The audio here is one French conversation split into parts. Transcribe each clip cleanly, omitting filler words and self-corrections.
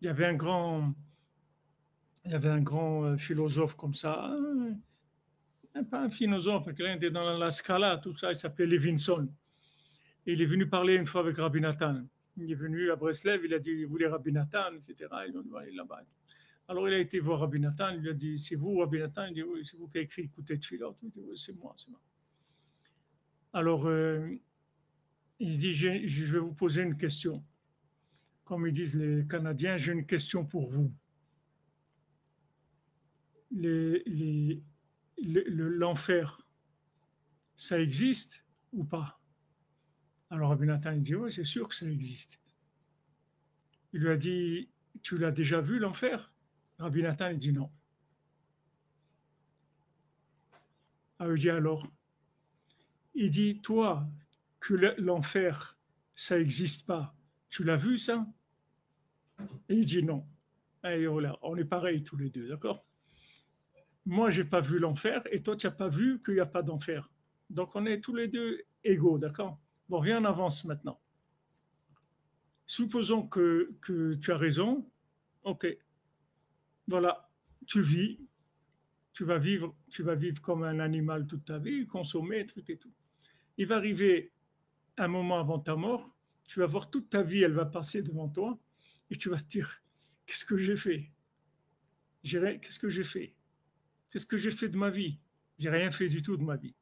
il y avait un grand, il y avait un grand philosophe comme ça, pas un philosophe, quelqu'un qui était dans la Scala, tout ça, il s'appelait Levinson. Et il est venu parler une fois avec Rabbi Nathan. Il est venu à Breslev, il a dit, il voulait Rabbi Nathan, etc. Ils ont dit, allez là-bas. Alors il a été voir Rabbi Nathan, il lui a dit, c'est vous Rabbi Nathan? Il dit, oui, c'est vous qui avez écrit Écoutez de Philot. Il dit, oui, c'est moi, c'est moi. Alors il dit, je vais vous poser une question. Comme ils disent les Canadiens, j'ai une question pour vous. L'enfer, ça existe ou pas? Alors Rabbi Nathan il dit, oui, c'est sûr que ça existe. Il lui a dit, tu l'as déjà vu l'enfer? Rabbi Nathan il dit non. Il dit alors, il dit, toi, que l'enfer, ça n'existe pas, tu l'as vu ça? Et il dit non. Et voilà, on est pareils tous les deux, d'accord? Moi, j'ai pas vu l'enfer et toi, tu n'as pas vu qu'il n'y a pas d'enfer. Donc, on est tous les deux égaux, d'accord? Bon, rien n'avance maintenant. Supposons que tu as raison, ok, voilà, tu vis, tu vas vivre comme un animal toute ta vie, consommer, truc et tout. Il va arriver un moment avant ta mort, tu vas voir toute ta vie, elle va passer devant toi, et tu vas te dire, qu'est-ce que j'ai fait? Qu'est-ce que j'ai fait? Qu'est-ce que j'ai fait de ma vie? J'ai rien fait du tout de ma vie.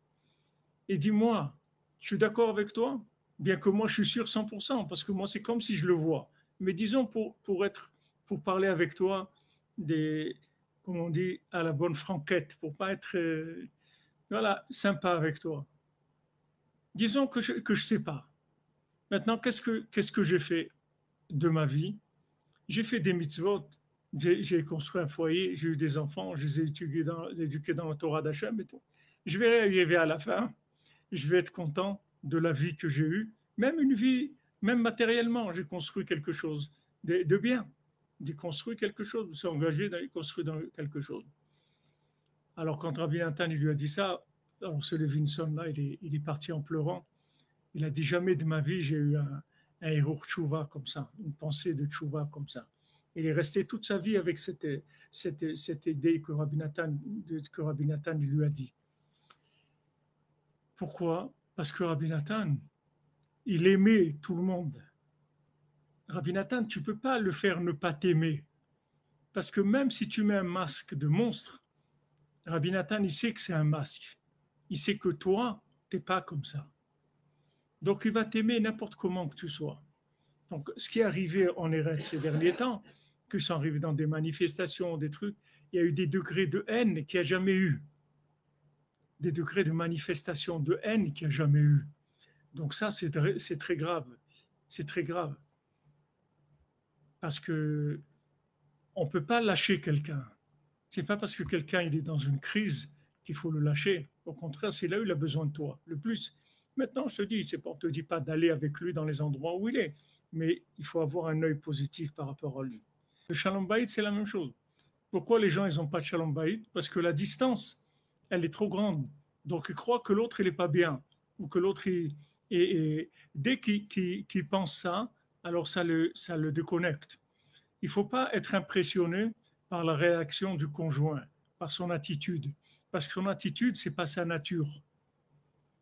Et dis-moi, je suis d'accord avec toi? Bien que moi, je suis sûr 100%, parce que moi, c'est comme si je le vois. Mais disons, pour parler avec toi, comme on dit, à la bonne franquette, pour pas être, voilà, sympa avec toi. Disons que je sais pas. Maintenant, qu'est-ce que j'ai fait de ma vie? J'ai fait des mitzvot, j'ai construit un foyer, j'ai eu des enfants, je les ai éduqués dans la Torah d'Hachem et tout. Je vais arriver à la fin, je vais être content de la vie que j'ai eue, même une vie, même matériellement, j'ai construit quelque chose de bien. J'ai construit quelque chose, je me suis engagé dans construire dans quelque chose. Alors quand Rabbi Nathan il lui a dit ça, alors ce Levinson là, il est parti en pleurant. Il a dit jamais de ma vie j'ai eu un héros tchouva comme ça, une pensée de tchouva comme ça. Il est resté toute sa vie avec cette idée que Rabbi Nathan lui a dit. Pourquoi? Parce que Rabbi Nathan, il aimait tout le monde. Rabbi Nathan, tu ne peux pas le faire ne pas t'aimer. Parce que même si tu mets un masque de monstre, Rabbi Nathan, il sait que c'est un masque. Il sait que toi, tu n'es pas comme ça. Donc il va t'aimer n'importe comment que tu sois. Donc ce qui est arrivé en Eretz ces derniers temps, que sont arrivés dans des manifestations, des trucs, il y a eu des degrés de haine qu'il n'y a jamais eu. Des degrés de manifestation de haine qu'il n'y a jamais eu. Donc ça, c'est très grave. C'est très grave. Parce que on ne peut pas lâcher quelqu'un. C'est pas parce que quelqu'un il est dans une crise qu'il faut le lâcher. Au contraire, c'est là où il a besoin de toi. Le plus. Maintenant, je te dis, c'est pas, on te dit pas d'aller avec lui dans les endroits où il est, mais il faut avoir un œil positif par rapport à lui. Le shalom bayit, c'est la même chose. Pourquoi les gens ils n'ont pas de shalom bayit? Parce que la distance, elle est trop grande. Donc ils croient que l'autre il est pas bien ou que l'autre et dès qu'il pense ça, alors ça le déconnecte. Il ne faut pas être impressionné par la réaction du conjoint, par son attitude. Parce que son attitude, ce n'est pas sa nature.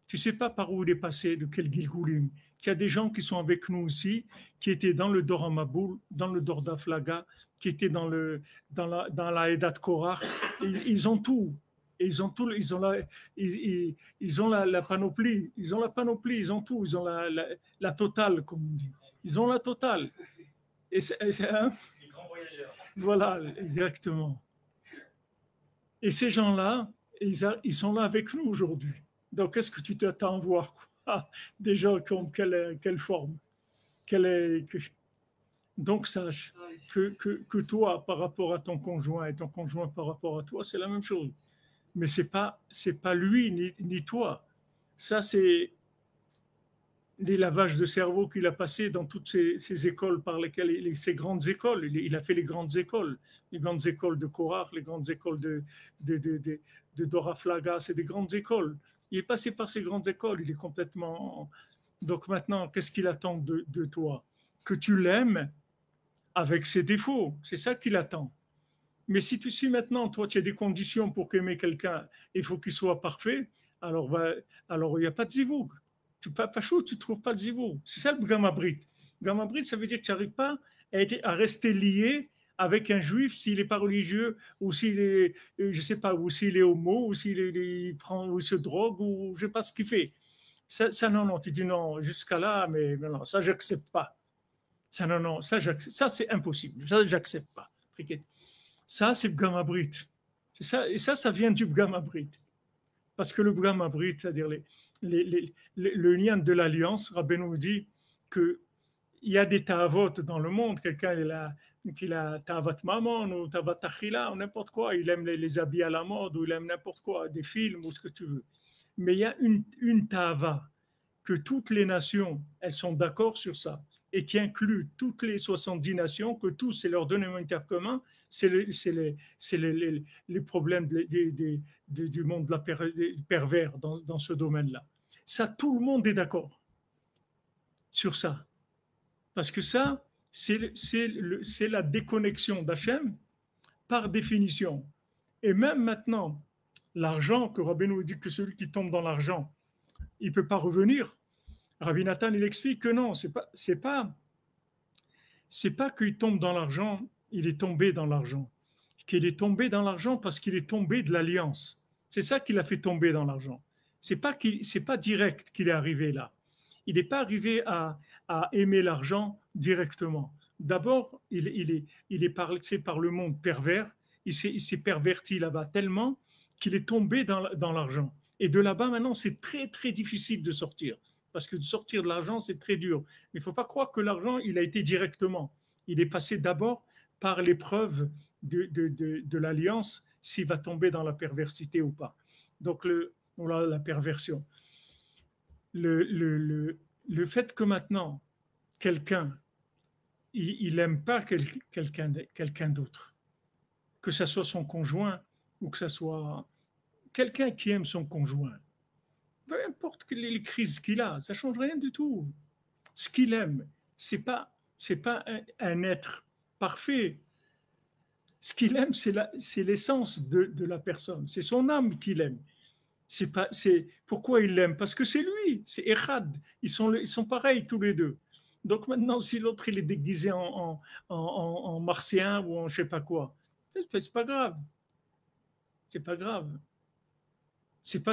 Tu ne sais pas par où il est passé, de quel Gilgoulim. Il y a des gens qui sont avec nous aussi, qui étaient dans le Dor Amaboul, dans le Dor d'Aflaga, qui étaient dans la Edat Korach. Ils ont tout. Ils ont tout, ils ont la panoplie, ils ont la panoplie, ils ont tout, ils ont la totale, comme on dit. Ils ont la totale. Hein? Les grands voyageurs. Voilà, exactement. Et ces gens-là, ils sont là avec nous aujourd'hui. Donc, qu'est-ce que tu t'attends à voir quoi? Des gens qui ont quelle forme quelle est, que, Donc, sache que toi, par rapport à ton conjoint et ton conjoint par rapport à toi, c'est la même chose. Mais c'est pas lui ni toi. Ça, c'est les lavages de cerveau qu'il a passé dans toutes ces écoles par lesquelles, ces grandes écoles, il a fait les grandes écoles de Korach, les grandes écoles de Dora Flaga, c'est des grandes écoles. Il est passé par ces grandes écoles, il est complètement... Donc maintenant, qu'est-ce qu'il attend de toi? Que tu l'aimes avec ses défauts. C'est ça qu'il attend. Mais si maintenant, toi, tu as des conditions pour qu'aimer quelqu'un, il faut qu'il soit parfait, alors bah, alors il n'y a pas de zivoug. Pas chaud, tu ne trouves pas de zivoug. C'est ça le gamabrit. Gamabrit, ça veut dire que tu n'arrives pas à rester lié avec un juif s'il n'est pas religieux, ou s'il est, je sais pas, ou s'il est homo, ou il prend, ou il se drogue, ou je ne sais pas ce qu'il fait. Non, non, tu dis non, jusqu'à là, mais non, ça, j'accepte pas. Ça, non, non, ça, c'est impossible. Ça, j'accepte pas. Ça, c'est Bgamabrit. C'est ça, et ça vient du Bgamabrit. Parce que le Bgamabrit, c'est-à-dire le lien de l'alliance, Rabbeinu nous dit qu'il y a des ta'avot dans le monde. Quelqu'un il a ta'avat maman ou ta'avat achila ou n'importe quoi. Il aime les habits à la mode ou il aime n'importe quoi, des films ou ce que tu veux. Mais il y a une ta'ava que toutes les nations, elles sont d'accord sur ça, et qui inclut toutes les 70 nations, que tous, c'est leur dénominateur commun, c'est les problèmes du monde de pervers dans ce domaine-là. Ça, tout le monde est d'accord sur ça. Parce que ça, c'est la déconnexion d'Hachem par définition. Et même maintenant, l'argent, que Rabbi nous dit que celui qui tombe dans l'argent, il ne peut pas revenir. Rabbi Nathan, il explique que non, c'est pas qu'il tombe dans l'argent, il est tombé dans l'argent. Qu'il est tombé dans l'argent parce qu'il est tombé de l'alliance. C'est ça qui l'a fait tomber dans l'argent. C'est pas direct qu'il est arrivé là. Il n'est pas arrivé à aimer l'argent directement. D'abord, il est passé par le monde pervers. Il s'est perverti là-bas tellement qu'il est tombé dans l'argent. Et de là-bas, maintenant, c'est très, très difficile de sortir. Parce que de sortir de l'argent, c'est très dur. Mais il ne faut pas croire que l'argent, il a été directement. Il est passé d'abord par l'épreuve de l'alliance, s'il va tomber dans la perversité ou pas. Donc, la perversion. Le fait que maintenant, quelqu'un, il n'aime pas quelqu'un d'autre, que ce soit son conjoint ou que ce soit quelqu'un qui aime son conjoint, peu importe les crises qu'il a, ça ne change rien du tout. Ce qu'il aime, c'est pas un être parfait. Ce qu'il aime, c'est l'essence de la personne. C'est son âme qu'il aime. Pourquoi il l'aime? Parce que c'est lui, c'est Echad. Ils sont pareils tous les deux. Donc maintenant, si l'autre il est déguisé en martien ou en je sais pas quoi, c'est pas grave. C'est pas grave. C'est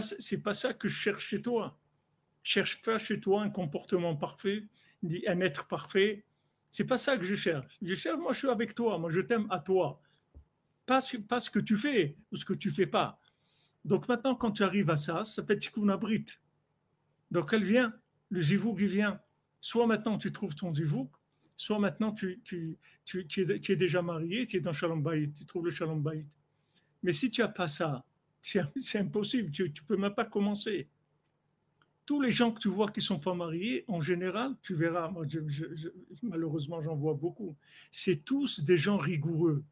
pas ça que je cherche chez toi. Je cherche pas chez toi un comportement parfait, un être parfait. C'est pas ça que je cherche. Je cherche, moi, je suis avec toi. Moi, je t'aime à toi. Pas ce que tu fais ou ce que tu fais pas. Donc maintenant, quand tu arrives à ça, ça s'appelle tikkun abrit. Donc elle vient, le zivouk, il vient. Soit maintenant tu trouves ton zivouk, soit maintenant tu es déjà marié, tu es dans Shalom Bayit, tu trouves le Shalom Bayit. Mais si tu n'as pas ça, c'est impossible, tu ne peux même pas commencer. Tous les gens que tu vois qui ne sont pas mariés, en général, tu verras, moi, malheureusement j'en vois beaucoup, c'est tous des gens rigoureux.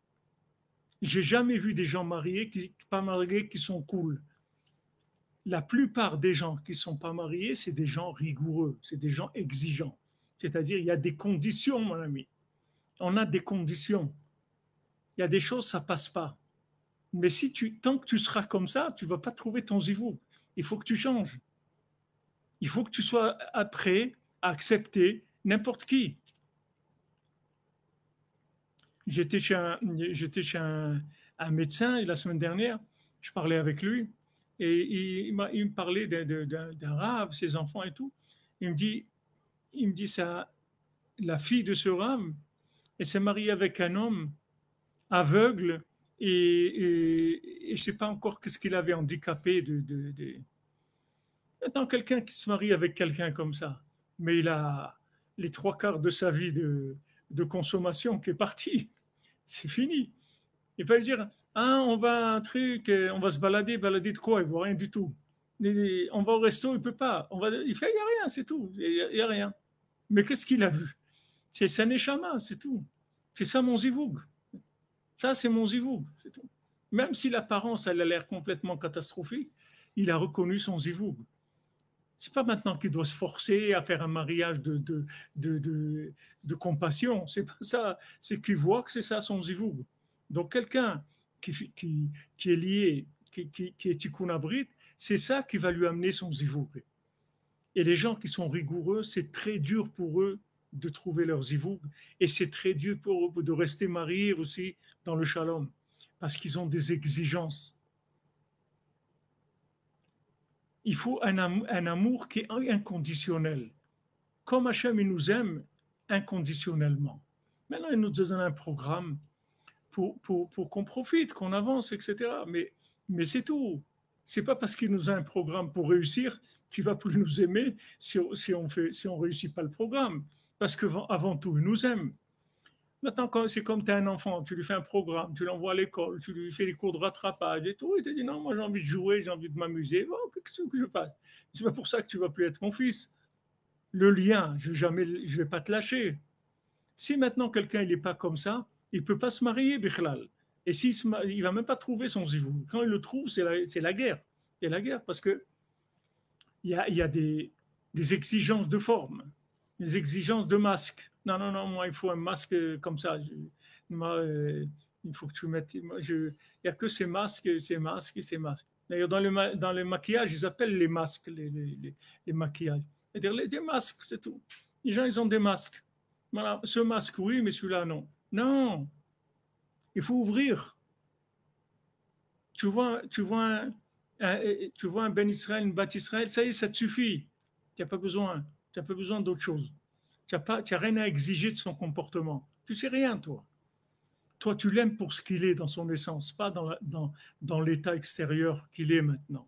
J'ai jamais vu des gens pas mariés qui sont cool. La plupart des gens qui ne sont pas mariés, c'est des gens rigoureux, c'est des gens exigeants. C'est-à-dire, il y a des conditions, mon ami. On a des conditions. Il y a des choses, ça passe pas. Mais tant que tu seras comme ça, tu ne vas pas trouver ton zivou. Il faut que tu changes. Il faut que tu sois prêt à accepter n'importe qui. J'étais chez un médecin la semaine dernière, je parlais avec lui, et il me parlait d'un rave, ses enfants et tout. Il me dit ça, la fille de ce rave, elle s'est mariée avec un homme aveugle et je ne sais pas encore qu'est-ce qu'il avait handicapé. Maintenant, quelqu'un qui se marie avec quelqu'un comme ça, mais il a les trois quarts de sa vie de consommation qui est partie. C'est fini. Il va lui dire, ah, on va un truc, on va se balader de quoi? Il ne voit rien du tout. On va au resto, il ne peut pas. Il fait, il n'y a rien, c'est tout. Il n'y a rien. Mais qu'est-ce qu'il a vu? C'est sa neshama, c'est tout. C'est ça mon zivoug. Ça, c'est mon zivoug, c'est tout. Même si l'apparence, elle a l'air complètement catastrophique, il a reconnu son zivoug. C'est pas maintenant qu'il doit se forcer à faire un mariage de compassion. C'est pas ça. C'est qu'il voit que c'est ça son zivoug. Donc quelqu'un qui est lié, qui est tikkun abrit, c'est ça qui va lui amener son zivoug. Et les gens qui sont rigoureux, c'est très dur pour eux de trouver leur zivoug. Et c'est très dur pour eux de rester mariés aussi dans le shalom. Parce qu'ils ont des exigences. Il faut un amour qui est inconditionnel. Comme Hachem, il nous aime inconditionnellement. Maintenant, il nous donne un programme pour qu'on profite, qu'on avance, etc. Mais c'est tout. C'est pas parce qu'il nous a un programme pour réussir qu'il va plus nous aimer si on réussit pas le programme. Parce qu'avant tout, il nous aime. Maintenant, c'est comme tu as un enfant, tu lui fais un programme, tu l'envoies à l'école, tu lui fais des cours de rattrapage et tout, il te dit non, moi j'ai envie de jouer, j'ai envie de m'amuser, bon, qu'est-ce que je fasse? C'est pas pour ça que tu vas plus être mon fils. Le lien, je vais pas te lâcher. Si maintenant quelqu'un il n'est pas comme ça, il peut pas se marier, Bichlal. Et il va même pas trouver son zivou. Quand il le trouve, c'est la guerre. Il y a la guerre parce que il y a des exigences de forme, des exigences de masque. Non, non, non, moi, il faut un masque comme ça. Moi, il faut que tu mettes. Il n'y a que ces masques, ces masques et ces masques. D'ailleurs, dans le maquillage, ils appellent les masques les maquillages. C'est-à-dire des masques, c'est tout. Les gens, ils ont des masques. Voilà, ce masque, oui, mais celui-là, non. Non, il faut ouvrir. Tu vois un Ben Israël, une Bat Israël, ça y est, ça te suffit. Tu n'as pas besoin. Tu n'as pas besoin d'autre chose. Tu n'as rien à exiger de son comportement. Tu sais rien, toi. Toi, tu l'aimes pour ce qu'il est dans son essence, pas dans l'état extérieur qu'il est maintenant.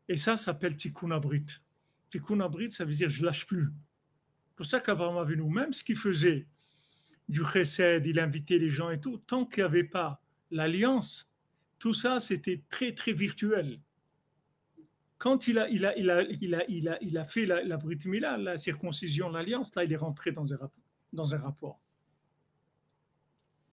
Et ça s'appelle Tikkun Abrit. Tikkun Abrit, ça veut dire je lâche plus. C'est pour ça qu'Abraham Avinu, même ce qu'il faisait, du chesed, il invitait les gens et tout, tant qu'il n'y avait pas l'alliance, tout ça, c'était très, très virtuel. Quand il a fait la Brit Mila, la circoncision, l'alliance, là, il est rentré dans un rapport.